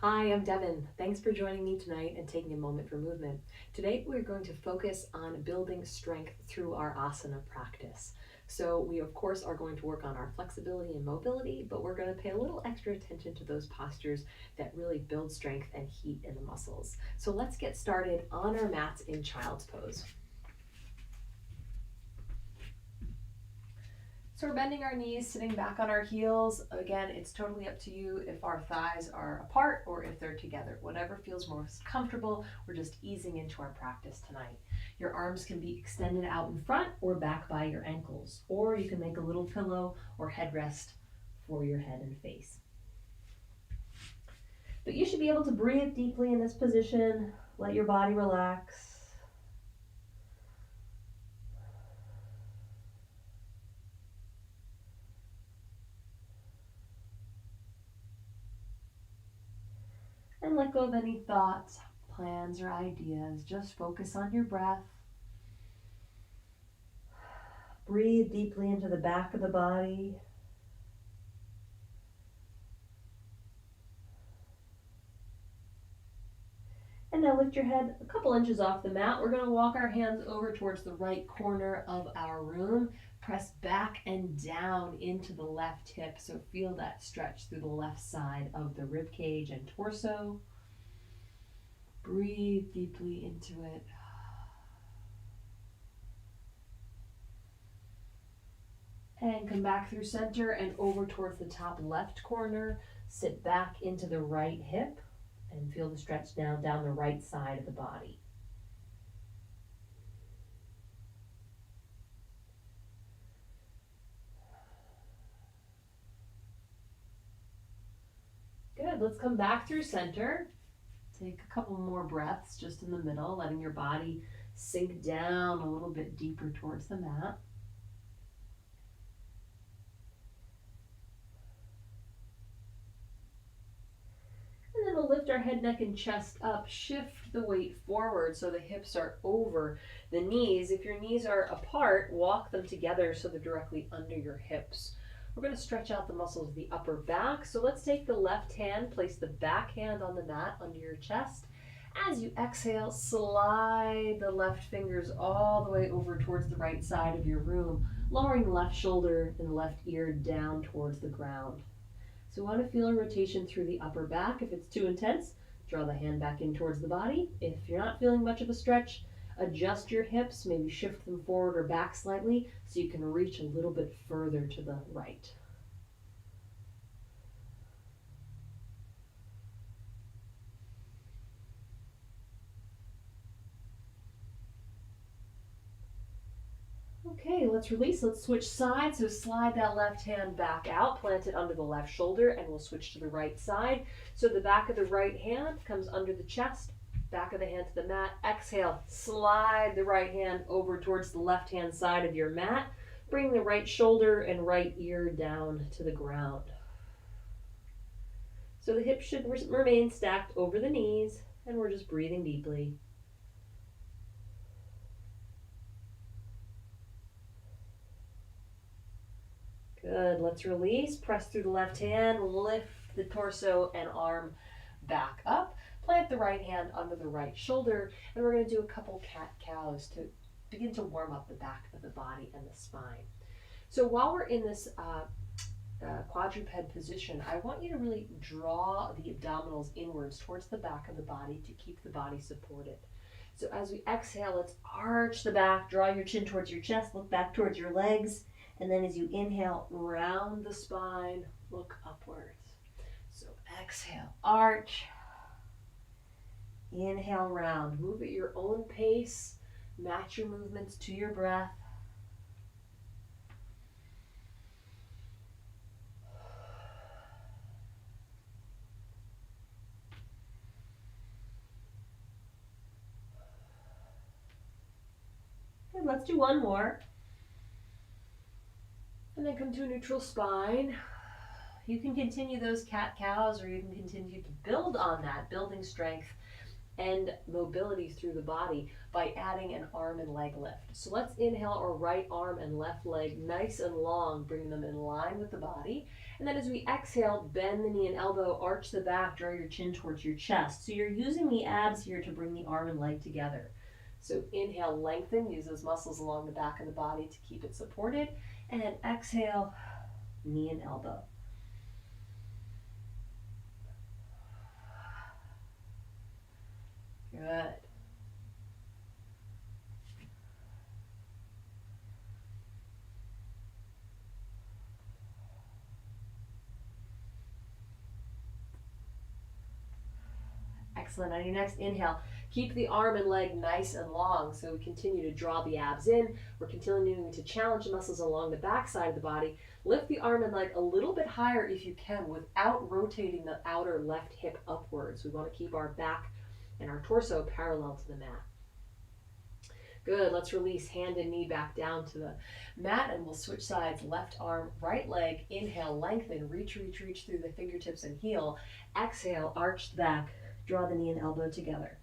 Hi, I'm Devin. Thanks for joining me tonight and taking a moment for movement. Today, we're going to focus on building strength through our asana practice. So, we of course are going to work on our flexibility and mobility, but we're going to pay a little extra attention to those postures that really build strength and heat in the muscles. So, let's get started on our mats in child's pose. So we're bending our knees, sitting back on our heels. Again, it's totally up to you if our thighs are apart or if they're together. Whatever feels most comfortable, we're just easing into our practice tonight. Your arms can be extended out in front or back by your ankles, or you can make a little pillow or headrest for your head and face. But you should be able to breathe deeply in this position. Let your body relax. And let go of any thoughts, plans, or ideas. Just focus on your breath. Breathe deeply into the back of the body. And now lift your head a couple inches off the mat. We're going to walk our hands over towards the right corner of our room. Press back and down into the left hip. So feel that stretch through the left side of the rib cage and torso. Breathe deeply into it. And come back through center and over towards the top left corner. Sit back into the right hip and feel the stretch now down the right side of the body. Good, let's come back through center. Take a couple more breaths just in the middle, letting your body sink down a little bit deeper towards the mat. And then we'll lift our head, neck, and chest up. Shift the weight forward so the hips are over the knees. If your knees are apart, walk them together so they're directly under your hips. We're going to stretch out the muscles of the upper back. So let's take the left hand, place the back hand on the mat under your chest. As you exhale, slide the left fingers all the way over towards the right side of your room, lowering the left shoulder and the left ear down towards the ground. So we want to feel a rotation through the upper back. If it's too intense, draw the hand back in towards the body. If you're not feeling much of a stretch, adjust your hips, maybe shift them forward or back slightly so you can reach a little bit further to the right. Okay, let's release. Let's switch sides. So slide that left hand back out, plant it under the left shoulder, and we'll switch to the right side. So the back of the right hand comes under the chest, back of the hand to the mat. Exhale, slide the right hand over towards the left hand side of your mat. Bring the right shoulder and right ear down to the ground. So the hips should remain stacked over the knees, and we're just breathing deeply. Good, let's release, press through the left hand, lift the torso and arm back up. Plant the right hand under the right shoulder, and we're going to do a couple cat-cows to begin to warm up the back of the body and the spine. So while we're in this quadruped position, I want you to really draw the abdominals inwards towards the back of the body to keep the body supported. So as we exhale, let's arch the back, draw your chin towards your chest, look back towards your legs. And then as you inhale, round the spine, look upwards. So exhale, arch. Inhale, round. Move at your own pace. Match your movements to your breath. And let's do one more. And then come to a neutral spine. You can continue those cat-cows or you can continue to build on that, building strength and mobility through the body by adding an arm and leg lift. So let's inhale our right arm and left leg nice and long, bring them in line with the body. And then as we exhale, bend the knee and elbow, arch the back, draw your chin towards your chest. So you're using the abs here to bring the arm and leg together. So inhale, lengthen, use those muscles along the back of the body to keep it supported. And exhale, knee and elbow. Good. Excellent. On your next inhale, keep the arm and leg nice and long. So we continue to draw the abs in. We're continuing to challenge the muscles along the back side of the body. Lift the arm and leg a little bit higher if you can without rotating the outer left hip upwards. We want to keep our back and our torso parallel to the mat. Good. Let's release hand and knee back down to the mat, and we'll switch sides. Left arm, right leg. Inhale, lengthen, reach, reach, reach through the fingertips and heel. Exhale, arch the back. Draw the knee and elbow together.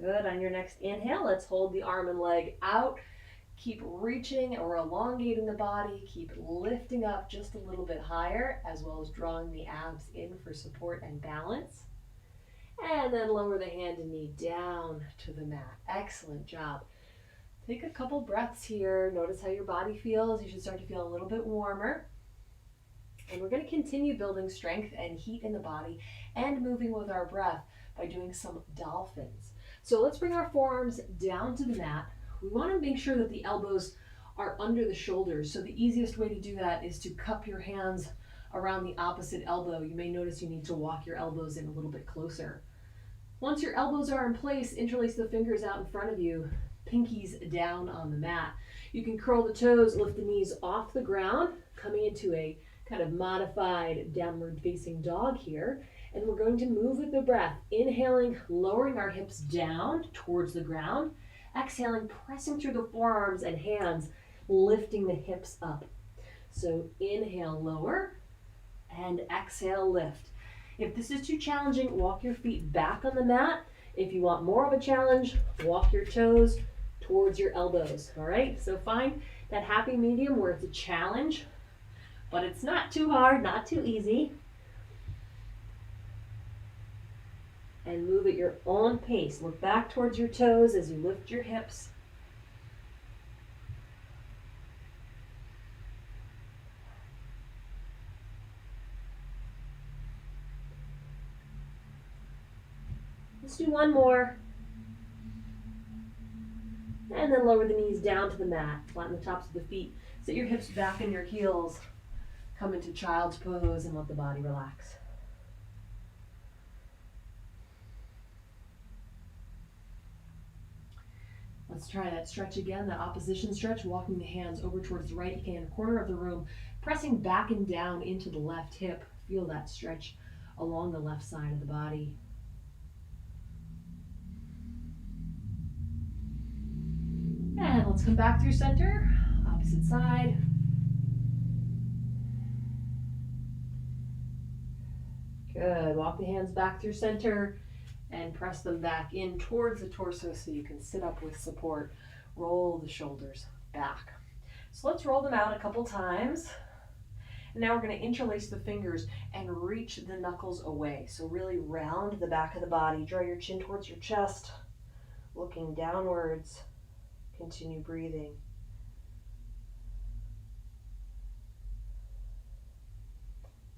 Good. On your next inhale, let's hold the arm and leg out. Keep reaching or elongating the body. Keep lifting up just a little bit higher, as well as drawing the abs in for support and balance. And then lower the hand and knee down to the mat. Excellent job. Take a couple breaths here. Notice how your body feels. You should start to feel a little bit warmer. And we're going to continue building strength and heat in the body and moving with our breath by doing some dolphins. So let's bring our forearms down to the mat. We want to make sure that the elbows are under the shoulders. So the easiest way to do that is to cup your hands around the opposite elbow. You may notice you need to walk your elbows in a little bit closer. Once your elbows are in place, interlace the fingers out in front of you, pinkies down on the mat. You can curl the toes, lift the knees off the ground, coming into a kind of modified downward facing dog here. And we're going to move with the breath, inhaling, lowering our hips down towards the ground, exhaling, pressing through the forearms and hands, lifting the hips up. So inhale, lower, and exhale, lift. If this is too challenging, walk your feet back on the mat. If you want more of a challenge, walk your toes towards your elbows, all right? So find that happy medium where it's a challenge, but it's not too hard, not too easy. And move at your own pace. Look back towards your toes as you lift your hips. Let's do one more. And then lower the knees down to the mat. Flatten the tops of the feet. Sit your hips back in your heels. Come into child's pose and let the body relax. Let's try that stretch again, that opposition stretch, walking the hands over towards the right hand corner of the room, pressing back and down into the left hip. Feel that stretch along the left side of the body. And let's come back through center, opposite side. Good, walk the hands back through center and press them back in towards the torso so you can sit up with support. Roll the shoulders back. So let's roll them out a couple times. And now we're going to interlace the fingers and reach the knuckles away. So really round the back of the body. Draw your chin towards your chest, looking downwards. Continue breathing.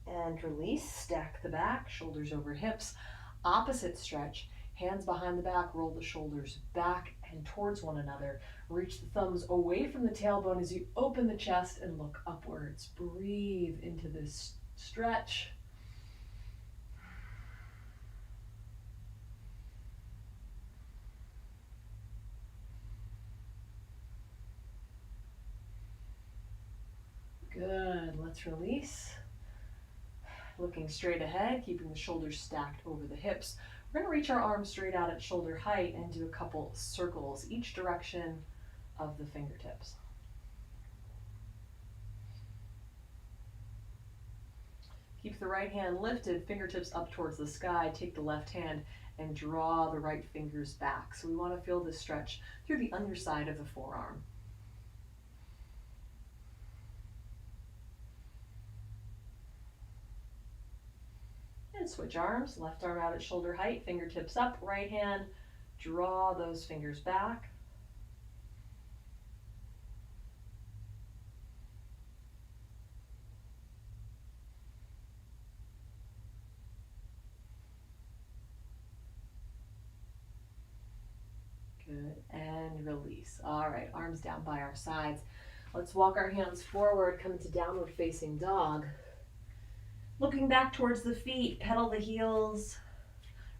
And release, stack the back, shoulders over hips. Opposite stretch, hands behind the back, roll the shoulders back and towards one another. Reach the thumbs away from the tailbone as you open the chest and look upwards. Breathe into this stretch. Let's release. Looking straight ahead, keeping the shoulders stacked over the hips. We're going to reach our arms straight out at shoulder height and do a couple circles, each direction of the fingertips. Keep the right hand lifted, fingertips up towards the sky. Take the left hand and draw the right fingers back. So we want to feel this stretch through the underside of the forearm. And switch arms, left arm out at shoulder height, fingertips up, right hand, draw those fingers back. Good, and release. All right, arms down by our sides. Let's walk our hands forward, come to downward facing dog. Looking back towards the feet, pedal the heels,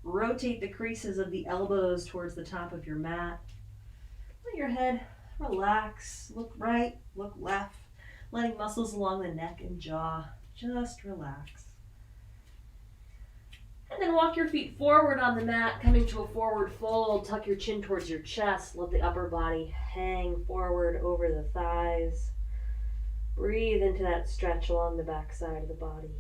rotate the creases of the elbows towards the top of your mat. Let your head relax, look right, look left, letting muscles along the neck and jaw just relax. And then walk your feet forward on the mat, coming to a forward fold. Tuck your chin towards your chest. Let the upper body hang forward over the thighs. Breathe into that stretch along the back side of the body.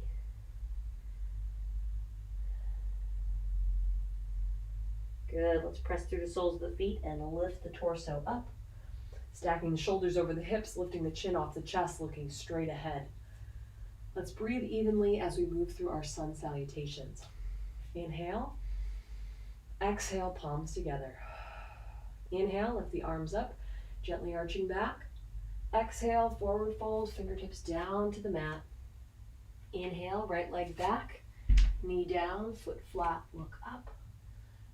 Good. Let's press through the soles of the feet and lift the torso up. Stacking the shoulders over the hips, lifting the chin off the chest, looking straight ahead. Let's breathe evenly as we move through our sun salutations. Inhale. Exhale, palms together. Inhale, lift the arms up, gently arching back. Exhale, forward fold, fingertips down to the mat. Inhale, right leg back, knee down, foot flat, look up.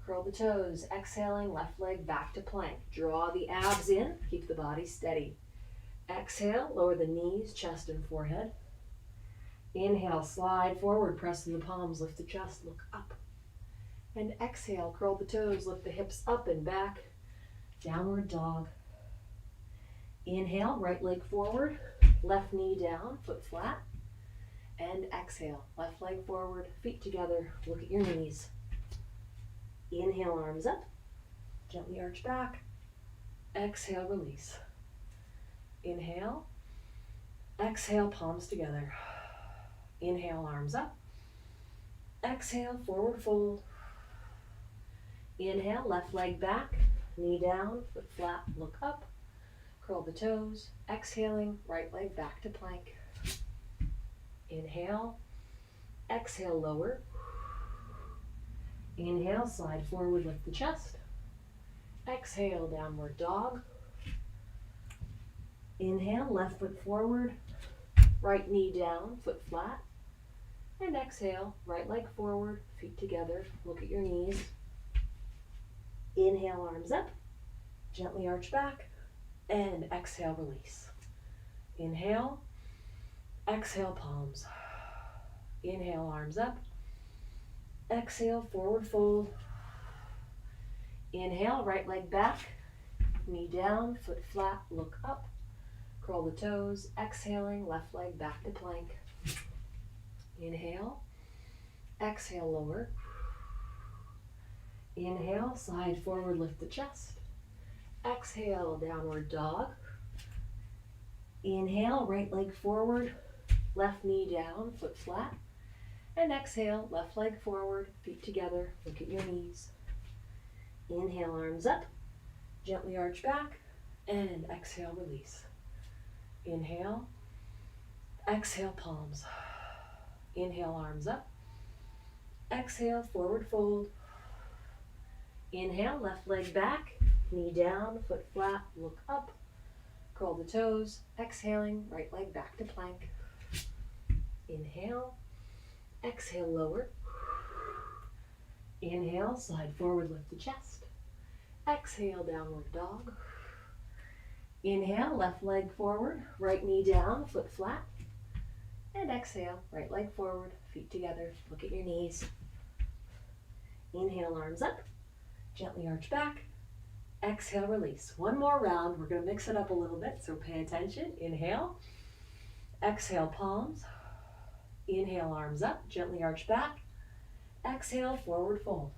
Curl the toes, exhaling, left leg back to plank. Draw the abs in, keep the body steady. Exhale, lower the knees, chest and forehead. Inhale, slide forward, press in the palms, lift the chest, look up. And exhale, curl the toes, lift the hips up and back. Downward dog. Inhale, right leg forward, left knee down, foot flat. And exhale, left leg forward, feet together, look at your knees. Inhale, arms up, gently arch back. Exhale, release. Inhale. Exhale, palms together. Inhale, arms up. Exhale, forward fold. Inhale, left leg back, knee down, foot flat, look up. Curl the toes. Exhaling, right leg back to plank. Inhale. Exhale, lower. Inhale, slide forward, lift the chest. Exhale, downward dog. Inhale, left foot forward, right knee down, foot flat. And exhale, right leg forward, feet together, look at your knees. Inhale, arms up, gently arch back, and exhale, release. Inhale, exhale, palms. Inhale, arms up. Exhale, forward fold. Inhale, right leg back, knee down, foot flat, look up. Curl the toes, exhaling, left leg back to plank. Inhale, exhale, lower. Inhale, slide forward, lift the chest. Exhale, downward dog. Inhale, right leg forward, left knee down, foot flat. And exhale, left leg forward, feet together, look at your knees. Inhale, arms up, gently arch back, and exhale, release. Inhale, exhale, palms. Inhale, arms up. Exhale, forward fold. Inhale, left leg back, knee down, foot flat, look up. Curl the toes, exhaling, right leg back to plank. Inhale. Exhale, lower. Inhale, slide forward, lift the chest. Exhale, downward dog. Inhale, left leg forward, right knee down, foot flat. And exhale, right leg forward, feet together, look at your knees. Inhale, arms up, gently arch back. Exhale, release. One more round. We're going to mix it up a little bit, so pay attention. Inhale. Exhale, palms. Inhale, arms up, gently arch back. Exhale, forward fold.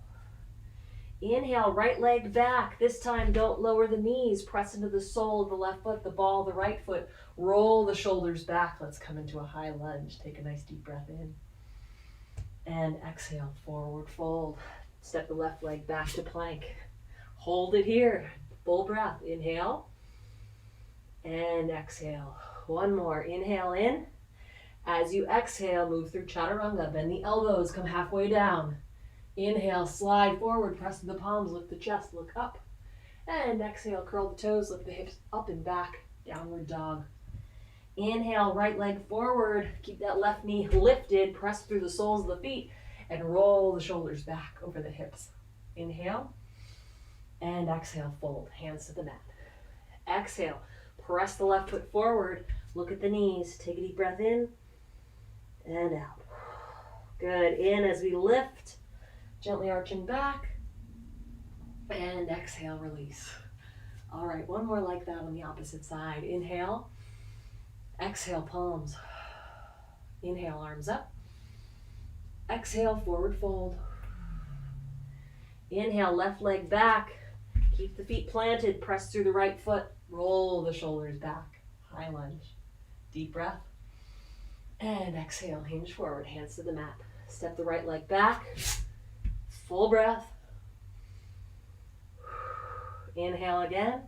Inhale, right leg back. This time, don't lower the knees. Press into the sole of the left foot, the ball of the right foot. Roll the shoulders back. Let's come into a high lunge. Take a nice deep breath in. And exhale, forward fold. Step the left leg back to plank. Hold it here. Full breath. Inhale. And exhale. One more. Inhale in. As you exhale, move through chaturanga. Bend the elbows. Come halfway down. Inhale, slide forward, press the palms, lift the chest, look up. And exhale, curl the toes, lift the hips up and back, downward dog. Inhale, right leg forward, keep that left knee lifted, press through the soles of the feet, and roll the shoulders back over the hips. Inhale, and exhale, fold, hands to the mat. Exhale, press the left foot forward, look at the knees, take a deep breath in, and out. Good, in as we lift. Gently arching back, and exhale, release. All right, one more like that on the opposite side. Inhale, exhale, palms. Inhale, arms up. Exhale, forward fold. Inhale, left leg back. Keep the feet planted, press through the right foot. Roll the shoulders back, high lunge. Deep breath. And exhale, hinge forward, hands to the mat. Step the right leg back. Full breath. Inhale again.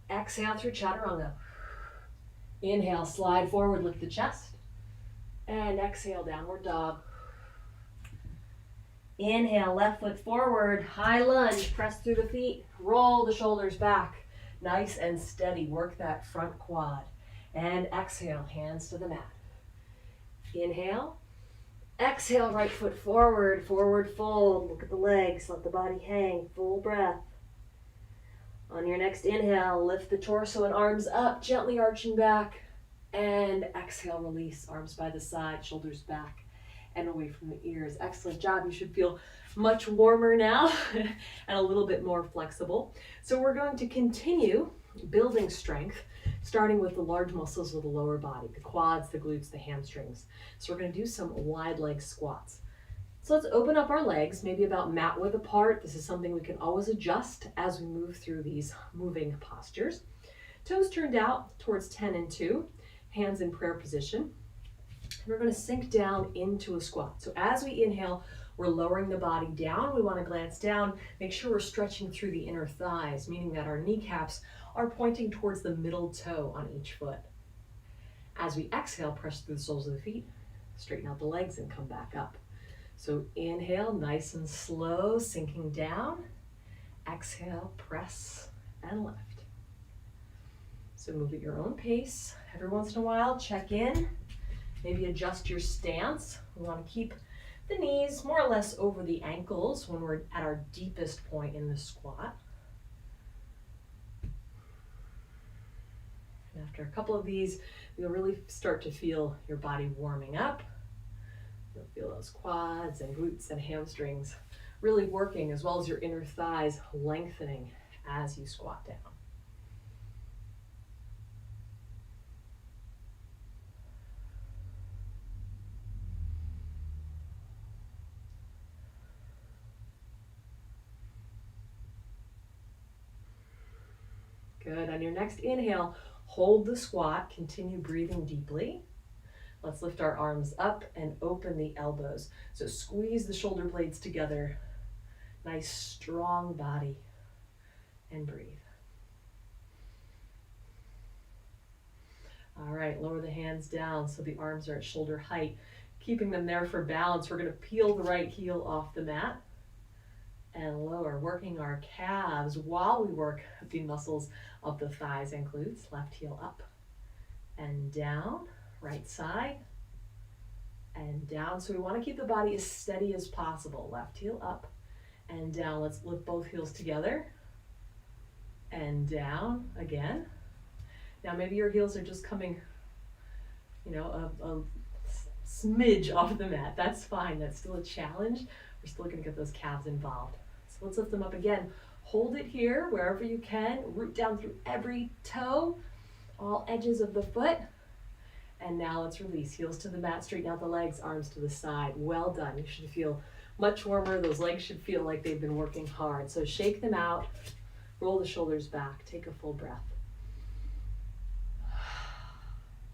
Exhale through chaturanga. Inhale, slide forward, lift the chest. And exhale, downward dog. Inhale, left foot forward, high lunge, press through the feet, roll the shoulders back. Nice and steady, work that front quad. And exhale, hands to the mat. Inhale. Exhale, right foot forward, forward fold. Look at the legs, let the body hang, full breath. On your next inhale, lift the torso and arms up, gently arching back. And exhale, release, arms by the side, shoulders back and away from the ears. Excellent job. You should feel much warmer now and a little bit more flexible. So we're going to continue building strength, starting with the large muscles of the lower body, the quads, the glutes, the hamstrings. So we're going to do some wide leg squats. So let's open up our legs, maybe about mat width apart. This is something we can always adjust as we move through these moving postures. Toes turned out towards 10 and 2, hands in prayer position. We're going to sink down into a squat. So as we inhale, we're lowering the body down. We want to glance down, make sure we're stretching through the inner thighs, meaning that our kneecaps are pointing towards the middle toe on each foot. As we exhale, press through the soles of the feet, straighten out the legs and come back up. So inhale, nice and slow, sinking down. Exhale, press and lift. So move at your own pace. Every once in a while, check in. Maybe adjust your stance. We want to keep the knees more or less over the ankles when we're at our deepest point in the squat. And after a couple of these, you'll really start to feel your body warming up. You'll feel those quads and glutes and hamstrings really working, as well as your inner thighs lengthening as you squat down. Good. On your next inhale, hold the squat, continue breathing deeply. Let's lift our arms up and open the elbows. So squeeze the shoulder blades together. Nice strong body. And breathe. All right, lower the hands down so the arms are at shoulder height. Keeping them there for balance, we're going to peel the right heel off the mat and lower, working our calves while we work the muscles of the thighs and glutes. Left heel up and down, right side and down. So we want to keep the body as steady as possible. Left heel up and down. Let's lift both heels together and down again. Now maybe your heels are just coming, a smidge off the mat. That's fine. That's still a challenge. We're still going to get those calves involved. So let's lift them up again. Hold it here wherever you can. Root down through every toe, all edges of the foot. And now let's release. Heels to the mat, straighten out the legs, arms to the side. Well done. You should feel much warmer. Those legs should feel like they've been working hard. So shake them out, roll the shoulders back, take a full breath.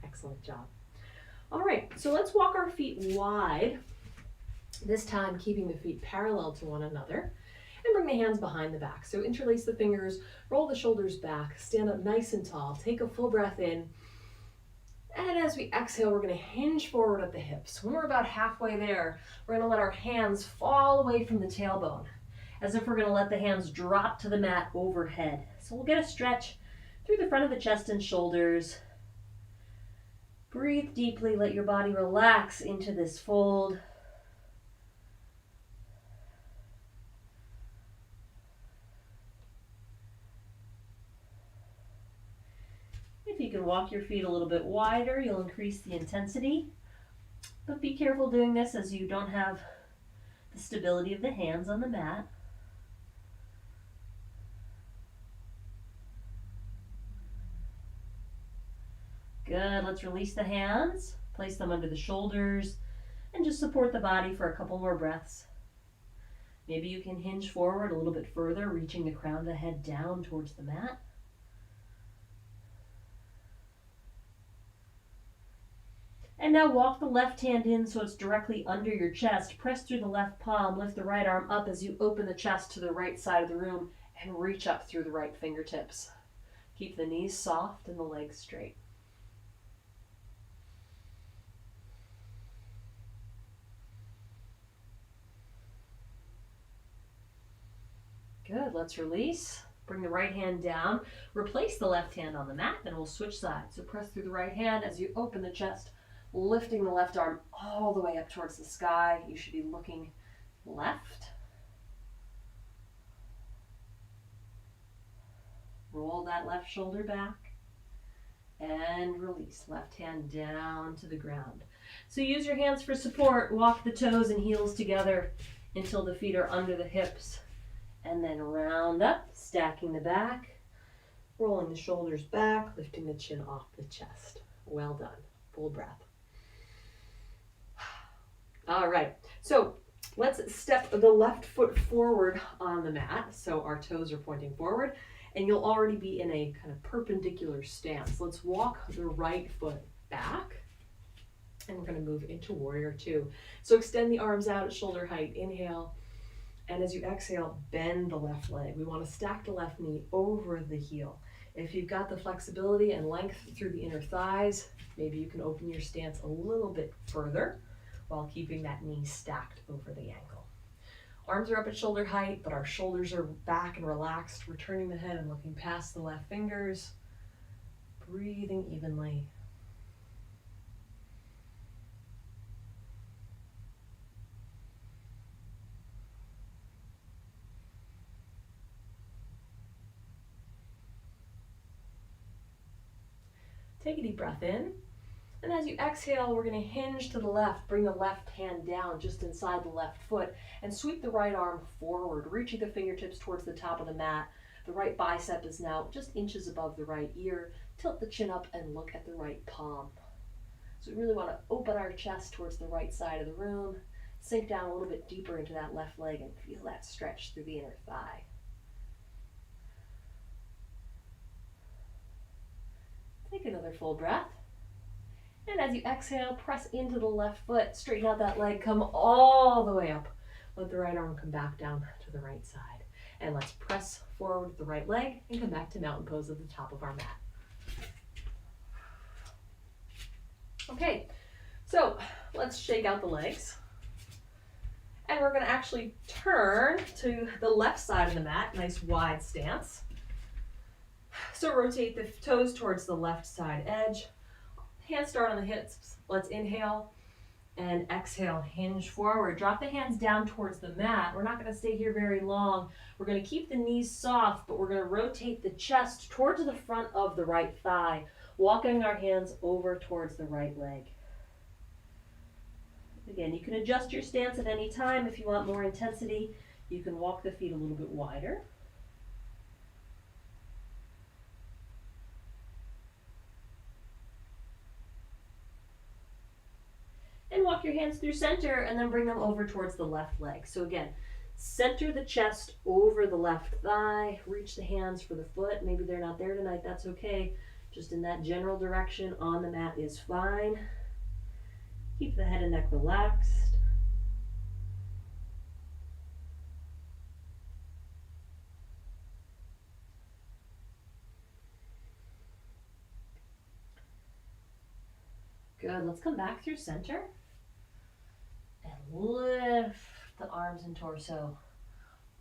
Excellent job. All right, so let's walk our feet wide, this time keeping the feet parallel to one another, and bring the hands behind the back. So interlace the fingers, roll the shoulders back, stand up nice and tall, take a full breath in, and as we exhale, we're going to hinge forward at the hips. When we're about halfway there, we're going to let our hands fall away from the tailbone, as if we're going to let the hands drop to the mat overhead. So we'll get a stretch through the front of the chest and shoulders. Breathe deeply, let your body relax into this fold. If you can walk your feet a little bit wider, you'll increase the intensity. But be careful doing this as you don't have the stability of the hands on the mat. Good, let's release the hands, place them under the shoulders, and just support the body for a couple more breaths. Maybe you can hinge forward a little bit further, reaching the crown of the head down towards the mat. And now walk the left hand in so it's directly under your chest. Press through the left palm, lift the right arm up as you open the chest to the right side of the room, and reach up through the right fingertips. Keep the knees soft and the legs straight. Good, let's release. Bring the right hand down. Replace the left hand on the mat, then we'll switch sides. So press through the right hand as you open the chest, lifting the left arm all the way up towards the sky. You should be looking left. Roll that left shoulder back and release. Left hand down to the ground. So use your hands for support. Walk the toes and heels together until the feet are under the hips. And then round up, stacking the back, rolling the shoulders back, lifting the chin off the chest. Well done. Full breath. All right, so let's step the left foot forward on the mat. So our toes are pointing forward, and you'll already be in a kind of perpendicular stance. Let's walk the right foot back, and we're going to move into warrior two. So extend the arms out at shoulder height. Inhale. And as you exhale, bend the left leg. We want to stack the left knee over the heel. If you've got the flexibility and length through the inner thighs, maybe you can open your stance a little bit further while keeping that knee stacked over the ankle. Arms are up at shoulder height, but our shoulders are back and relaxed. We're turning the head and looking past the left fingers, breathing evenly. Take a deep breath in, and as you exhale, we're going to hinge to the left, bring the left hand down just inside the left foot, and sweep the right arm forward, reaching the fingertips towards the top of the mat. The right bicep is now just inches above the right ear. Tilt the chin up and look at the right palm. So we really want to open our chest towards the right side of the room, sink down a little bit deeper into that left leg and feel that stretch through the inner thigh. Take another full breath. And as you exhale, press into the left foot, straighten out that leg, come all the way up. Let the right arm come back down to the right side. And let's press forward with the right leg and come back to mountain pose at the top of our mat. Okay, so let's shake out the legs. And we're going to actually turn to the left side of the mat, nice wide stance. So rotate the toes towards the left side edge. Hands start on the hips. Let's inhale and exhale, hinge forward. Drop the hands down towards the mat. We're not going to stay here very long. We're going to keep the knees soft, but we're going to rotate the chest towards the front of the right thigh, walking our hands over towards the right leg. Again, you can adjust your stance at any time. If you want more intensity, you can walk the feet a little bit wider. through center and then bring them over towards the left leg. So again, center the chest over the left thigh, reach the hands for the foot. Maybe they're not there tonight, that's okay. Just in that general direction on the mat is fine. Keep the head and neck relaxed. Good, let's come back through center and lift the arms and torso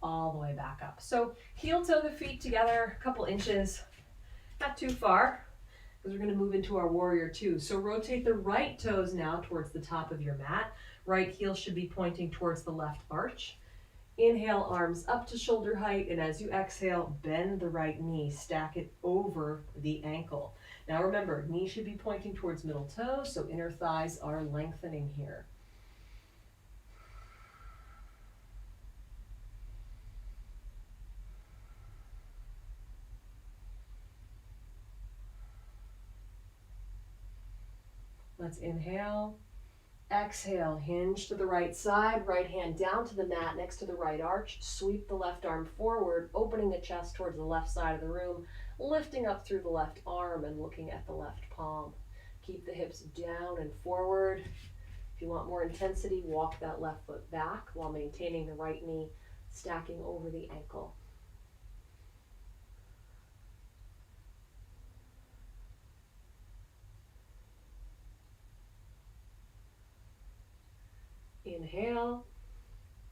all the way back up. So heel toe the feet together a couple inches, not too far, because we're going to move into our warrior two. So rotate the right toes now towards the top of your mat. Right heel should be pointing towards the left arch. Inhale, arms up to shoulder height, and as you exhale, bend the right knee, stack it over the ankle. Now remember, knee should be pointing towards middle toe, so inner thighs are lengthening here. Let's inhale. Exhale, hinge to the right side, right hand down to the mat next to the right arch. Sweep the left arm forward, opening the chest towards the left side of the room, lifting up through the left arm and looking at the left palm. Keep the hips down and forward. If you want more intensity, walk that left foot back while maintaining the right knee, stacking over the ankle. Inhale,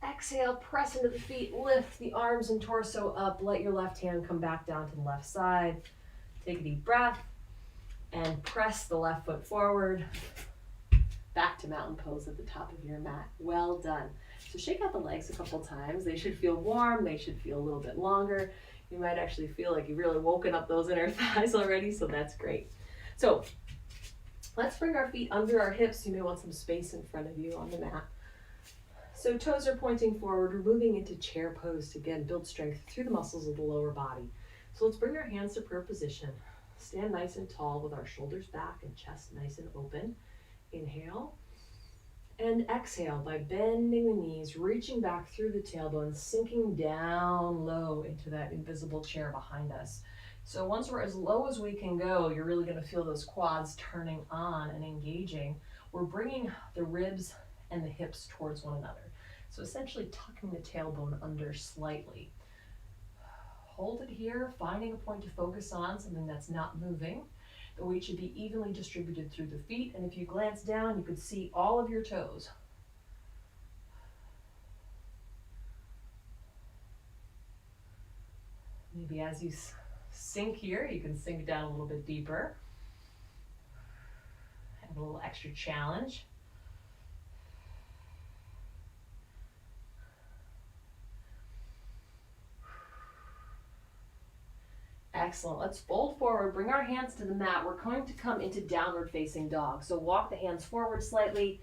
exhale, press into the feet, lift the arms and torso up, let your left hand come back down to the left side. Take a deep breath and press the left foot forward, back to mountain pose at the top of your mat. Well done. So shake out the legs a couple times. They should feel warm, they should feel a little bit longer. You might actually feel like you've really woken up those inner thighs already, so that's great. So let's bring our feet under our hips. You may want some space in front of you on the mat. So toes are pointing forward. We're moving into chair pose to again build strength through the muscles of the lower body. So let's bring our hands to prayer position. Stand nice and tall with our shoulders back and chest nice and open. Inhale and exhale by bending the knees, reaching back through the tailbone, sinking down low into that invisible chair behind us. So once we're as low as we can go, you're really going to feel those quads turning on and engaging. We're bringing the ribs and the hips towards one another. So essentially tucking the tailbone under slightly. Hold it here, finding a point to focus on, something that's not moving. The weight should be evenly distributed through the feet, and if you glance down, you could see all of your toes. Maybe as you sink here, you can sink down a little bit deeper. Have a little extra challenge. Excellent. Let's fold forward, bring our hands to the mat. We're going to come into downward facing dog. So walk the hands forward slightly,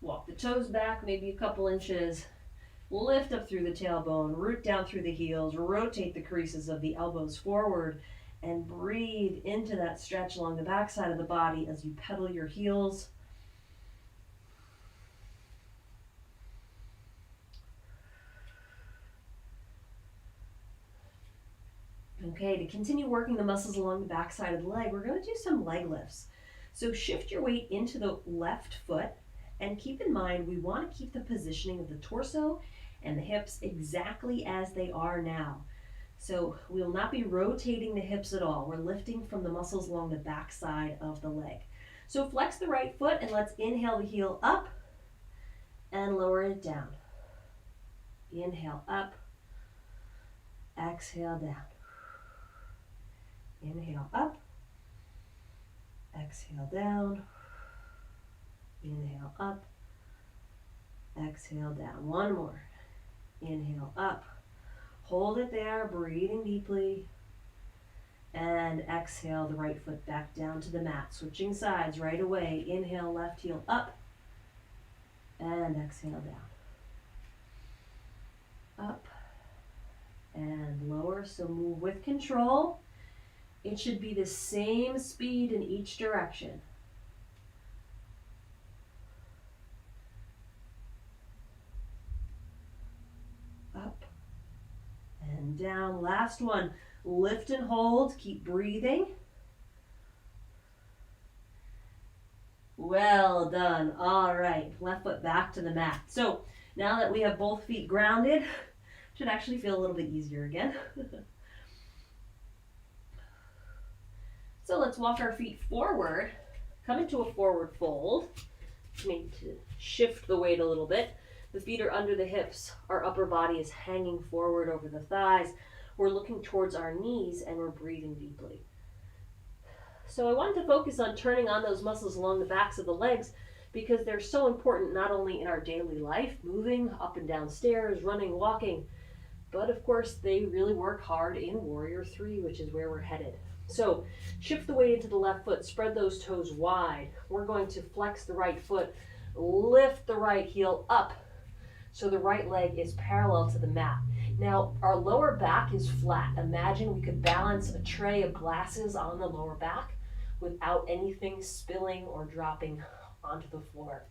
walk the toes back maybe a couple inches, lift up through the tailbone, root down through the heels, rotate the creases of the elbows forward, and breathe into that stretch along the back side of the body as you pedal your heels. Okay, to continue working the muscles along the back side of the leg, we're going to do some leg lifts. So shift your weight into the left foot, and keep in mind we want to keep the positioning of the torso and the hips exactly as they are now. So we'll not be rotating the hips at all. We're lifting from the muscles along the back side of the leg. So flex the right foot and let's inhale the heel up and lower it down. Inhale up, exhale down. Inhale up, exhale down, inhale up, exhale down. One more. Inhale up, hold it there, breathing deeply, and exhale the right foot back down to the mat. Switching sides right away. Inhale, left heel up, and exhale down. Up and lower, so move with control. It should be the same speed in each direction. down. Last one. Lift and hold. Keep breathing. Well done. All right. Left foot back to the mat. So now that we have both feet grounded, should actually feel a little bit easier again. So let's walk our feet forward. Come into a forward fold. Maybe to shift the weight a little bit. The feet are under the hips. Our upper body is hanging forward over the thighs. We're looking towards our knees and we're breathing deeply. So I wanted to focus on turning on those muscles along the backs of the legs because they're so important not only in our daily life, moving up and down stairs, running, walking, but of course they really work hard in Warrior 3, which is where we're headed. So shift the weight into the left foot, spread those toes wide. We're going to flex the right foot, lift the right heel up so the right leg is parallel to the mat. Now our lower back is flat. Imagine we could balance a tray of glasses on the lower back without anything spilling or dropping onto the floor.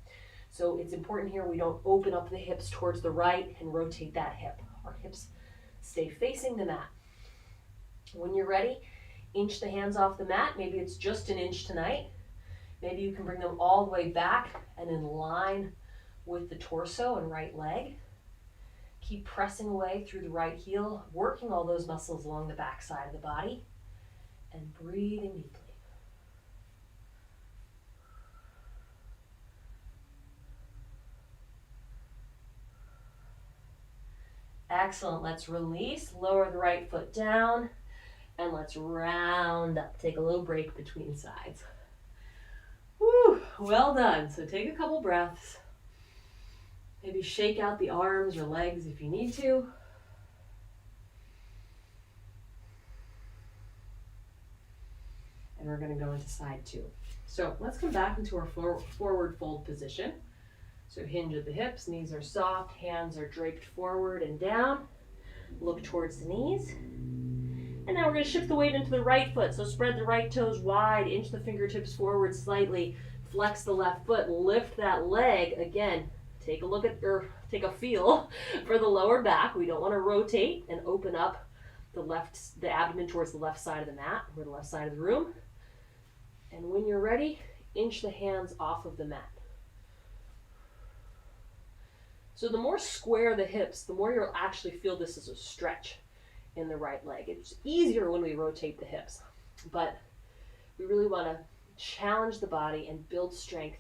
So it's important here we don't open up the hips towards the right and rotate that hip. Our hips stay facing the mat. When you're ready, inch the hands off the mat. Maybe it's just an inch tonight. Maybe you can bring them all the way back and in line with the torso and right leg. Keep pressing away through the right heel, working all those muscles along the back side of the body and breathing deeply. Excellent. Let's release, lower the right foot down, and let's round up. Take a little break between sides. Woo, well done. So take a couple breaths. Maybe shake out the arms or legs if you need to. And we're going to go into side two. So let's come back into our forward fold position. So hinge at the hips, knees are soft, hands are draped forward and down. Look towards the knees. And now we're going to shift the weight into the right foot. So spread the right toes wide, inch the fingertips forward slightly, flex the left foot, lift that leg. Again, take a look at, or take a feel for the lower back. We don't want to rotate and open up the abdomen towards the left side of the mat or the left side of the room. And when you're ready, inch the hands off of the mat. So the more square the hips, the more you'll actually feel this as a stretch in the right leg. It's easier when we rotate the hips, but we really want to challenge the body and build strength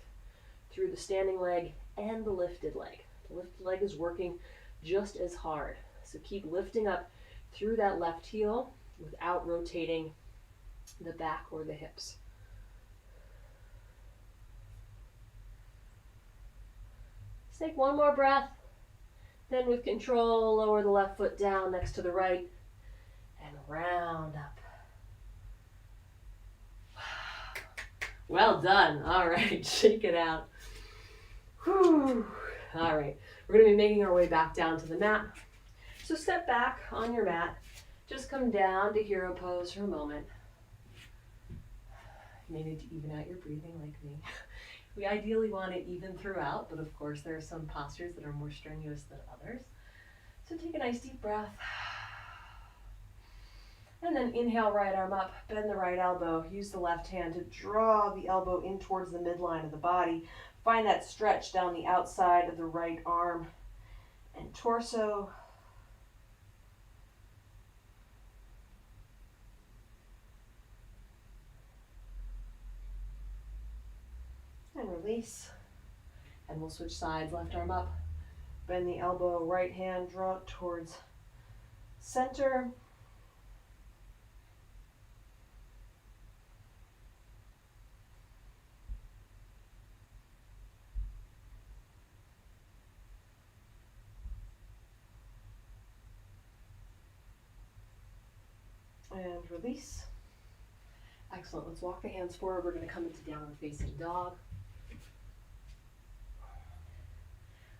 through the standing leg and the lifted leg. The lifted leg is working just as hard. So keep lifting up through that left heel without rotating the back or the hips. Take one more breath. Then with control, lower the left foot down next to the right and round up. Well done. All right, shake it out. Whew. All right, we're going to be making our way back down to the mat. So step back on your mat. Just come down to hero pose for a moment. You may need to even out your breathing like me. We ideally want it even throughout, but of course there are some postures that are more strenuous than others. So take a nice deep breath. And then inhale, right arm up, bend the right elbow. Use the left hand to draw the elbow in towards the midline of the body. Find that stretch down the outside of the right arm and torso. And release. And we'll switch sides, left arm up. Bend the elbow, right hand, draw it towards center. And release. Excellent. Let's walk the hands forward. We're going to come into downward facing dog.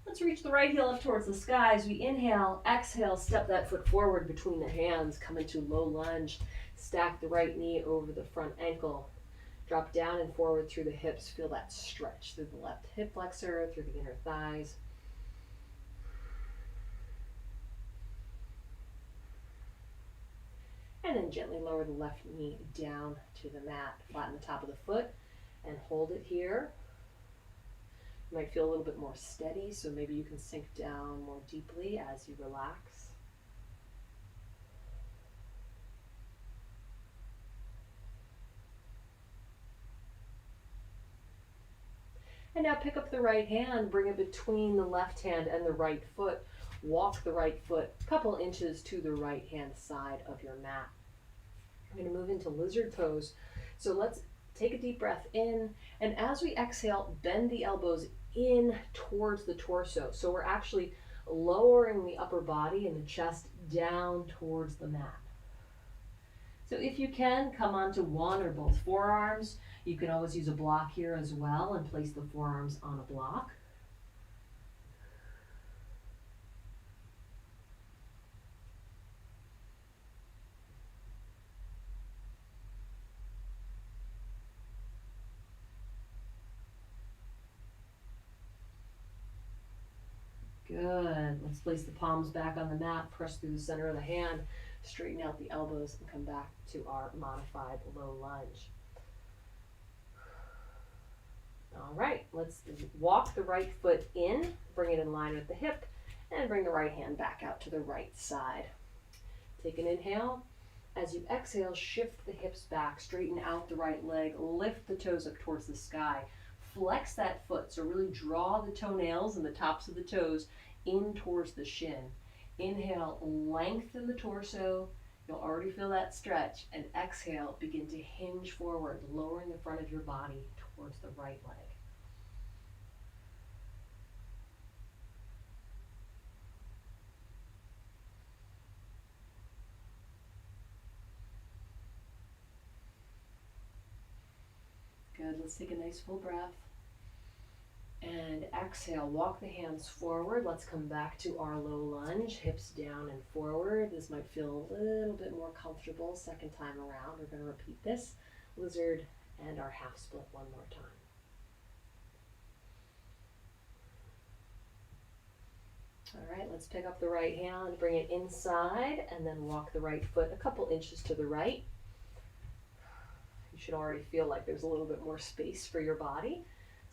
Let's reach the right heel up towards the sky. As we inhale, exhale, step that foot forward between the hands. Come into low lunge. Stack the right knee over the front ankle. Drop down and forward through the hips. Feel that stretch through the left hip flexor, through the inner thighs. And then gently lower the left knee down to the mat. Flatten the top of the foot and hold it here. You might feel a little bit more steady, so maybe you can sink down more deeply as you relax. And now pick up the right hand, bring it between the left hand and the right foot. Walk the right foot a couple inches to the right hand side of your mat. We're going to move into lizard pose. So let's take a deep breath in, and as we exhale, bend the elbows in towards the torso. So we're actually lowering the upper body and the chest down towards the mat. So if you can, come onto one or both forearms. You can always use a block here as well and place the forearms on a block. Good. Let's place the palms back on the mat, press through the center of the hand, straighten out the elbows, and come back to our modified low lunge. All right, let's walk the right foot in, bring it in line with the hip, and bring the right hand back out to the right side. Take an inhale. As you exhale, shift the hips back, straighten out the right leg, lift the toes up towards the sky. Flex that foot, so really draw the toenails and the tops of the toes in towards the shin. Inhale, lengthen the torso. You'll already feel that stretch. And exhale, begin to hinge forward, lowering the front of your body towards the right leg. Good, let's take a nice full breath. And exhale, walk the hands forward. Let's come back to our low lunge, hips down and forward. This might feel a little bit more comfortable second time around. We're going to repeat this. Lizard and our half split one more time. All right, let's pick up the right hand, bring it inside, and then walk the right foot a couple inches to the right. You should already feel like there's a little bit more space for your body.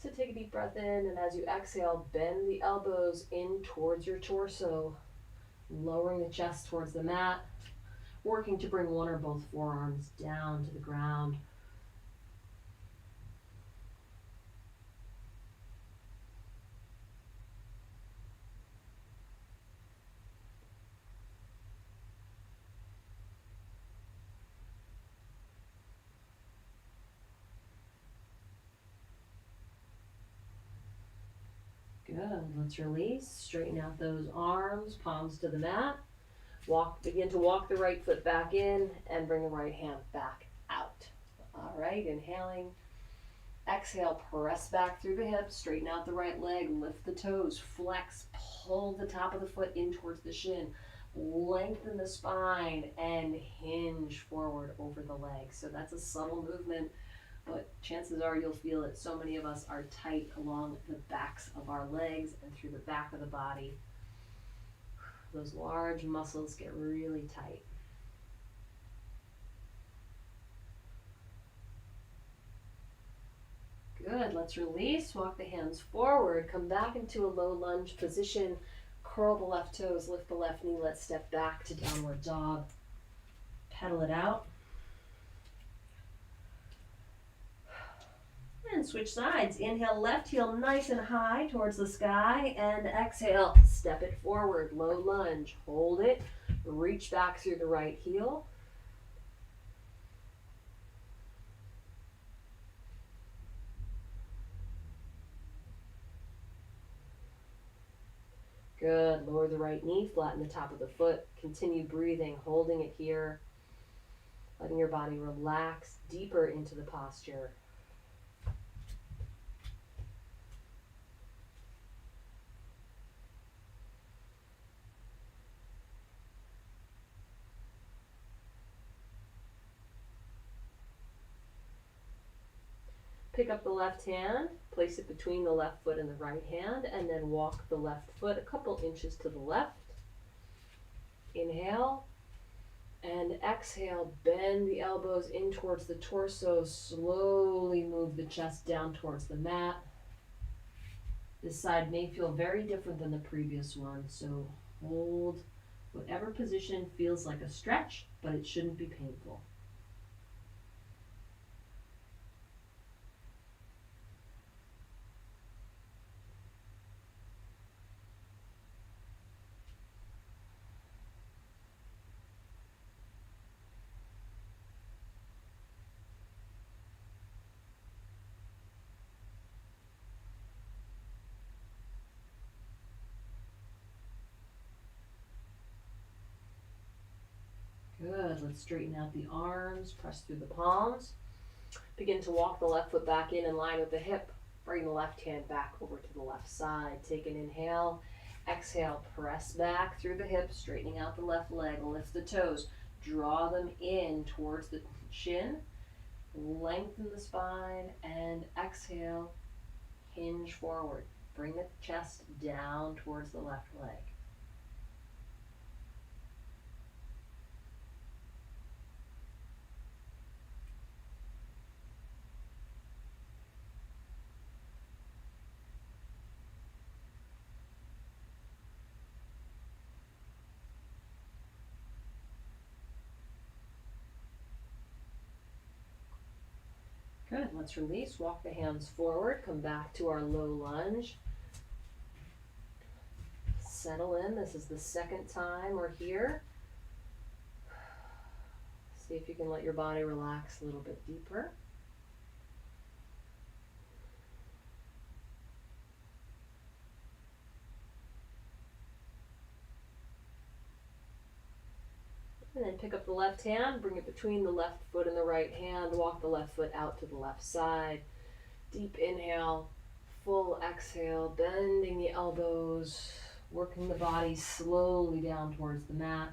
So take a deep breath in, and as you exhale, bend the elbows in towards your torso, lowering the chest towards the mat, working to bring one or both forearms down to the ground. Good. Let's release. Straighten out those arms, palms to the mat. Begin to walk the right foot back in and bring the right hand back out. All right, inhaling. Exhale, press back through the hips, straighten out the right leg, lift the toes, flex, pull the top of the foot in towards the shin, lengthen the spine, and hinge forward over the leg. So that's a subtle movement, but chances are you'll feel it. So many of us are tight along the backs of our legs and through the back of the body. Those large muscles get really tight. Good, let's release, walk the hands forward, come back into a low lunge position, curl the left toes, lift the left knee, let's step back to downward dog, pedal it out. And switch sides. Inhale, left heel nice and high towards the sky, and exhale, step it forward, low lunge, hold it, reach back through the right heel. Good, lower the right knee, flatten the top of the foot, continue breathing, holding it here, letting your body relax deeper into the posture. Pick up the left hand, place it between the left foot and the right hand, and then walk the left foot a couple inches to the left. Inhale, And exhale, bend the elbows in towards the torso. Slowly move the chest down towards the mat. This side may feel very different than the previous one, so hold whatever position feels like a stretch, but it shouldn't be painful. Good. Let's straighten out the arms, press through the palms. Begin to walk the left foot back in line with the hip. Bring the left hand back over to the left side. Take an inhale. Exhale, press back through the hips, straightening out the left leg. Lift the toes. Draw them in towards the shin. Lengthen the spine and exhale, hinge forward. Bring the chest down towards the left leg. Good, let's release, walk the hands forward, come back to our low lunge. Settle in, this is the second time we're here. See if you can let your body relax a little bit deeper. And then pick up the left hand, bring it between the left foot and the right hand, walk the left foot out to the left side. Deep inhale, full exhale, bending the elbows, working the body slowly down towards the mat.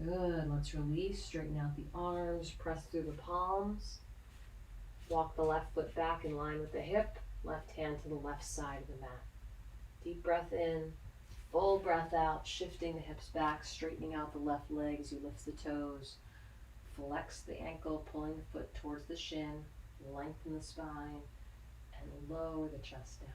Good, let's release, straighten out the arms, press through the palms. Walk the left foot back in line with the hip, left hand to the left side of the mat. Deep breath in, full breath out, shifting the hips back, straightening out the left leg as you lift the toes. Flex the ankle, pulling the foot towards the shin, lengthen the spine, and lower the chest down.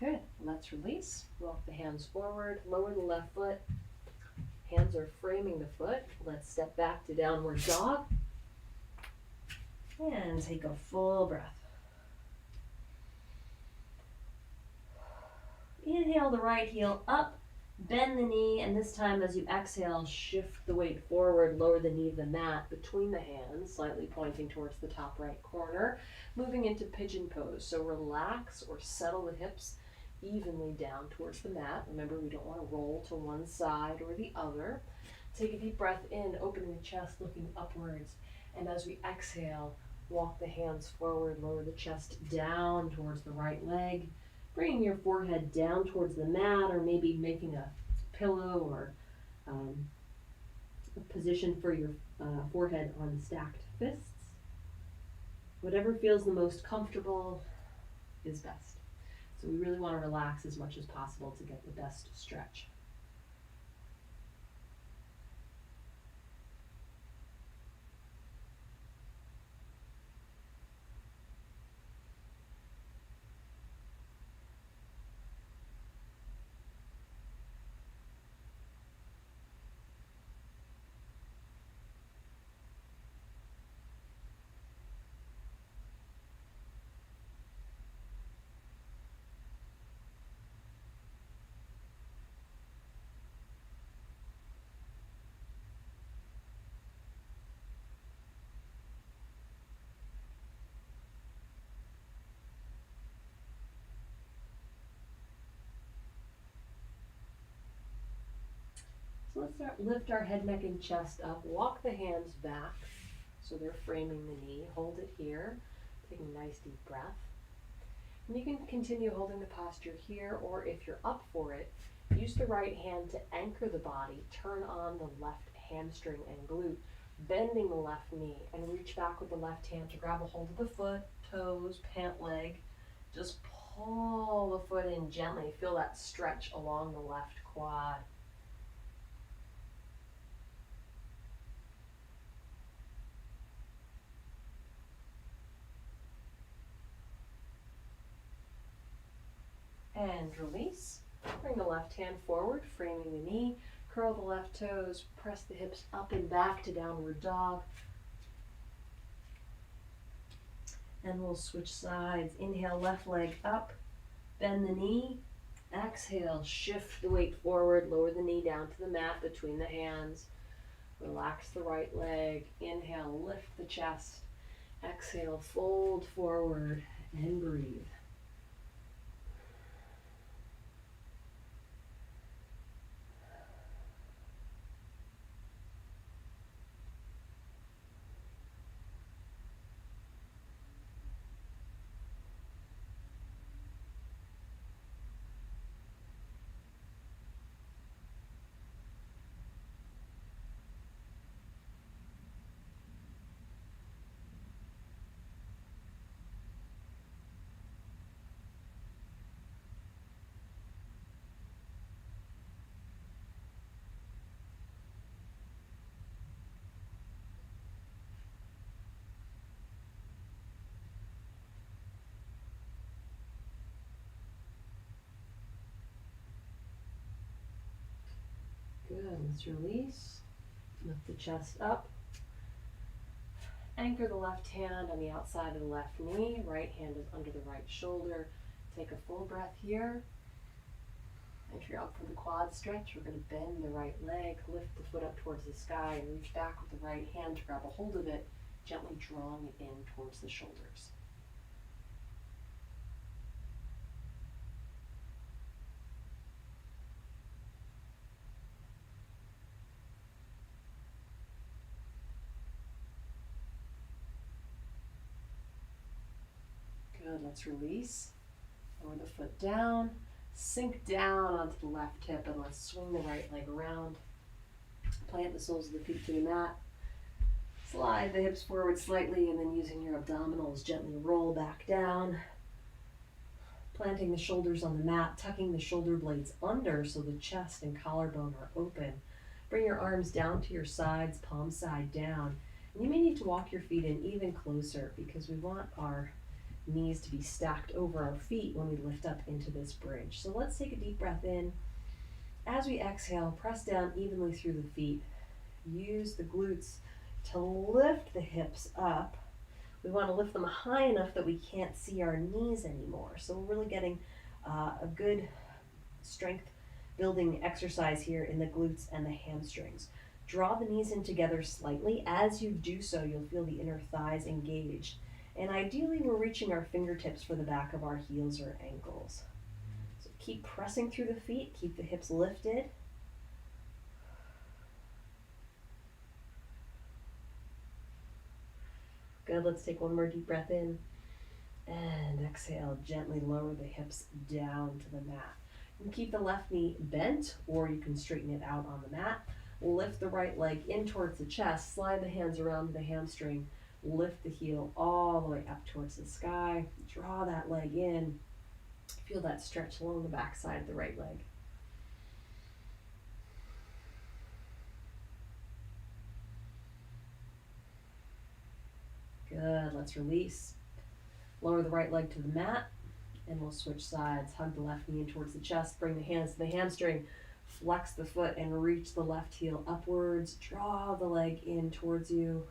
Good, let's release. Walk the hands forward, lower the left foot. Hands are framing the foot. Let's step back to downward dog. And take a full breath. Inhale the right heel up, bend the knee, and this time as you exhale, shift the weight forward, lower the knee to the mat between the hands, slightly pointing towards the top right corner, moving into pigeon pose. So relax or settle the hips evenly down towards the mat. Remember, we don't want to roll to one side or the other. Take a deep breath in, opening the chest, looking upwards. And as we exhale, walk the hands forward, lower the chest down towards the right leg, bringing your forehead down towards the mat, or maybe making a pillow or a position for your forehead on stacked fists. Whatever feels the most comfortable is best. So we really want to relax as much as possible to get the best stretch. lift our head, neck, and chest up. Walk the hands back so they're framing the knee. Hold it here. Take a nice deep breath. And you can continue holding the posture here, or if you're up for it, use the right hand to anchor the body. Turn on the left hamstring and glute, bending the left knee, and reach back with the left hand to grab a hold of the foot, toes, pant leg. Just pull the foot in gently. Feel that stretch along the left quad. And release. Bring the left hand forward, framing the knee. Curl the left toes. Press the hips up and back to downward dog. And we'll switch sides. Inhale, left leg up. Bend the knee. Exhale, shift the weight forward. Lower the knee down to the mat between the hands. Relax the right leg. Inhale, lift the chest. Exhale, fold forward and breathe. Good, let's release. Lift the chest up. Anchor the left hand on the outside of the left knee. Right hand is under the right shoulder. Take a full breath here. If you're up for the quad stretch, we're going to bend the right leg, lift the foot up towards the sky, and reach back with the right hand to grab a hold of it, gently drawing it in towards the shoulders. Good, let's release. Lower the foot down, sink down onto the left hip, and let's swing the right leg around. Plant the soles of the feet to the mat. Slide the hips forward slightly, and then using your abdominals, gently roll back down. Planting the shoulders on the mat, tucking the shoulder blades under so the chest and collarbone are open. Bring your arms down to your sides, palm side down. And you may need to walk your feet in even closer because we want our knees to be stacked over our feet when we lift up into this bridge. So let's take a deep breath in. As we exhale, press down evenly through the feet. Use the glutes to lift the hips up. We want to lift them high enough that we can't see our knees anymore. So we're really getting a good strength building exercise here in the glutes and the hamstrings. Draw the knees in together slightly. As you do so, you'll feel the inner thighs engaged. And ideally, we're reaching our fingertips for the back of our heels or ankles. So keep pressing through the feet, keep the hips lifted. Good, let's take one more deep breath in. And exhale, gently lower the hips down to the mat. You can keep the left knee bent, or you can straighten it out on the mat. Lift the right leg in towards the chest, slide the hands around the hamstring. Lift the heel all the way up towards the sky. Draw that leg in. Feel that stretch along the back side of the right leg. Good, let's release. Lower the right leg to the mat, and we'll switch sides. Hug the left knee in towards the chest. Bring the hands to the hamstring. Flex the foot and reach the left heel upwards. Draw the leg in towards you.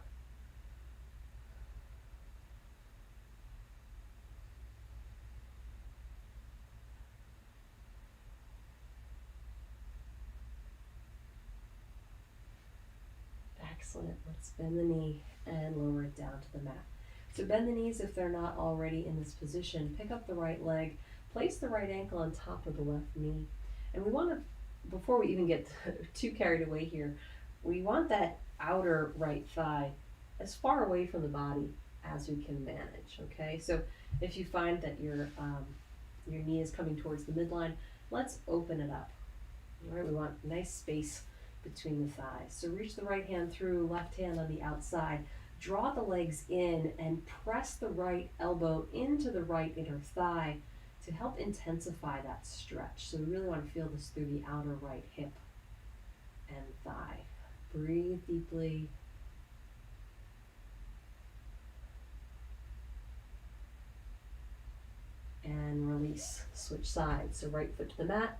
Excellent. Let's bend the knee and lower it down to the mat. So bend the knees if they're not already in this position. Pick up the right leg. Place the right ankle on top of the left knee. And we want to before we even get too carried away here, we want that outer right thigh as far away from the body as we can manage. Okay, so if you find that your knee is coming towards the midline, let's open it up. All right, we want nice space between the thighs. So reach the right hand through, left hand on the outside. Draw the legs in and press the right elbow into the right inner thigh to help intensify that stretch. So we really want to feel this through the outer right hip and thigh. Breathe deeply. And release. Switch sides. So right foot to the mat,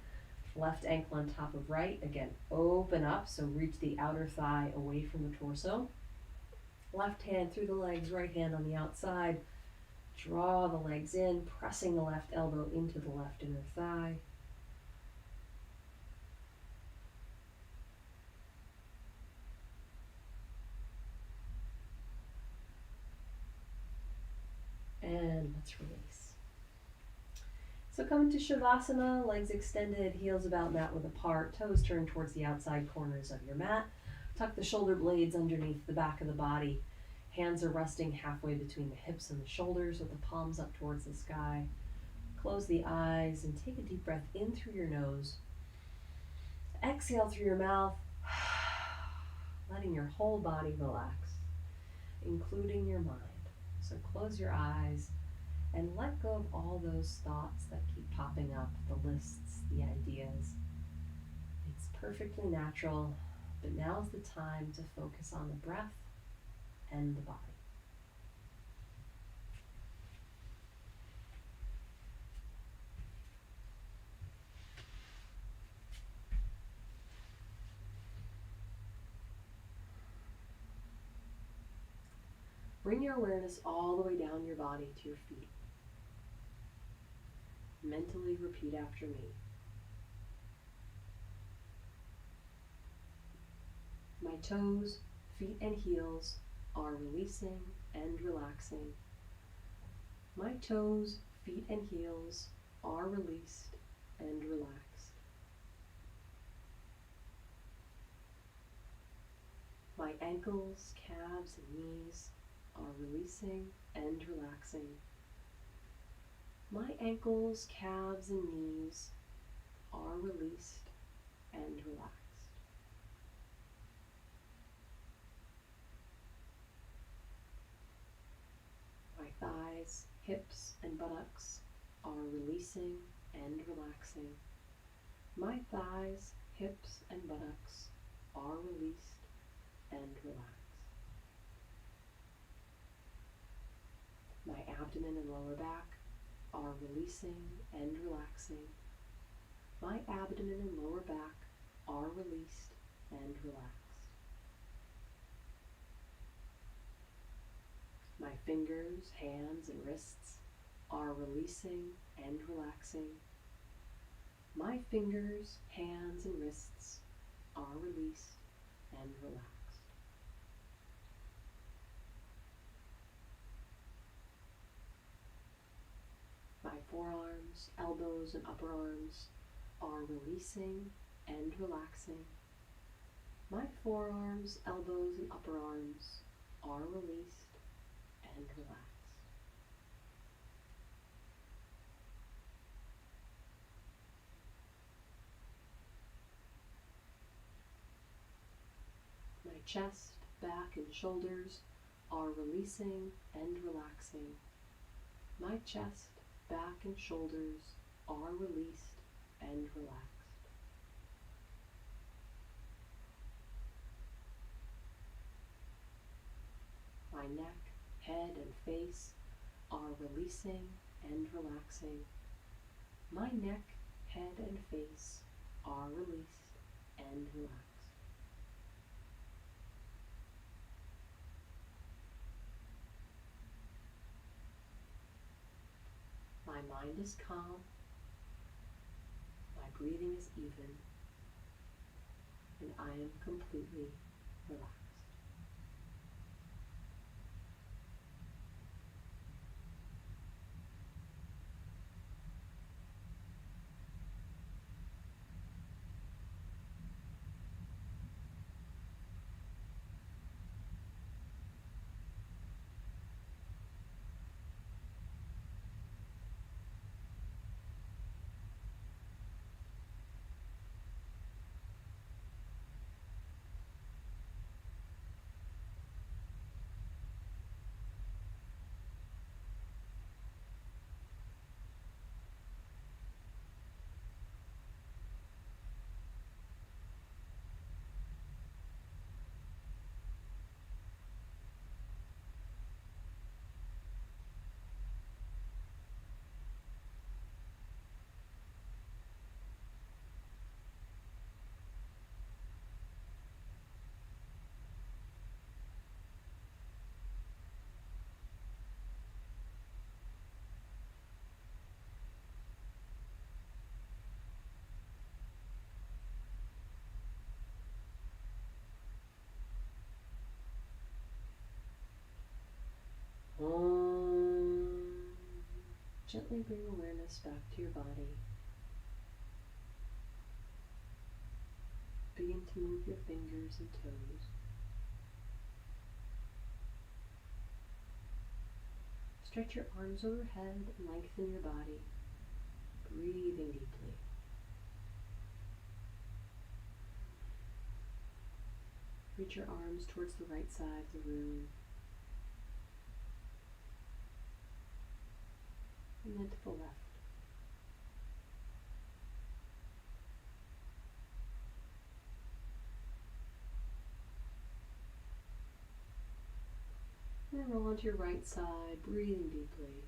left ankle on top of right. Again, open up. So reach the outer thigh away from the torso. Left hand through the legs, right hand on the outside. Draw the legs in, pressing the left elbow into the left inner thigh. And let's release. So come into Shavasana, legs extended, heels about mat width apart, toes turned towards the outside corners of your mat. Tuck the shoulder blades underneath the back of the body. Hands are resting halfway between the hips and the shoulders with the palms up towards the sky. Close the eyes and take a deep breath in through your nose. Exhale through your mouth, letting your whole body relax, including your mind. So close your eyes and let go of all those thoughts that keep popping up, the lists, the ideas. It's perfectly natural, but now's the time to focus on the breath and the body. Bring your awareness all the way down your body to your feet. Mentally repeat after me. My toes, feet, and heels are releasing and relaxing. My toes, feet, and heels are released and relaxed. My ankles, calves, and knees are releasing and relaxing. My ankles, calves, and knees are released and relaxed. My thighs, hips, and buttocks are releasing and relaxing. My thighs, hips, and buttocks are released and relaxed. My abdomen and lower back are releasing and relaxing. My abdomen and lower back are released and relaxed. My fingers, hands, and wrists are releasing and relaxing. My fingers, hands, and wrists are released and relaxed. My forearms, elbows, and upper arms are releasing and relaxing. My forearms, elbows, and upper arms are released and relaxed. My chest, back, and shoulders are releasing and relaxing. My chest, back, and shoulders are released and relaxed. My neck, head, and face are releasing and relaxing. My neck, head, and face are released and relaxed. My mind is calm, my breathing is even, and I am completely relaxed. Gently bring awareness back to your body. Begin to move your fingers and toes. Stretch your arms overhead and lengthen your body, breathing deeply. Reach your arms towards the right side of the room, and then to the left. And roll onto your right side, breathing deeply.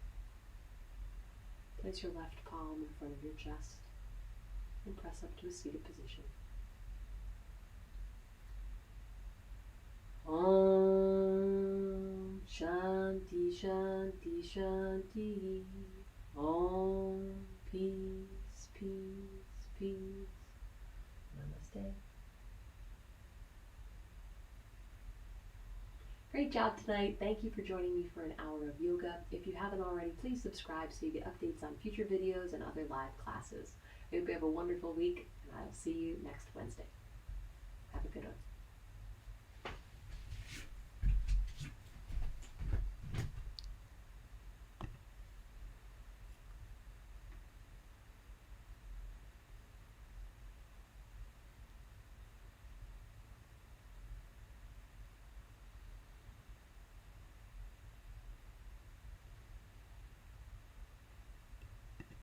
Place your left palm in front of your chest and press up to a seated position. Om Shanti Shanti Shanti. Om Peace Peace Peace. Namaste. Great job tonight. Thank you for joining me for an hour of yoga. If you haven't already, please subscribe so you get updates on future videos and other live classes. I hope you have a wonderful week, and I'll see you next Wednesday. Have a good one.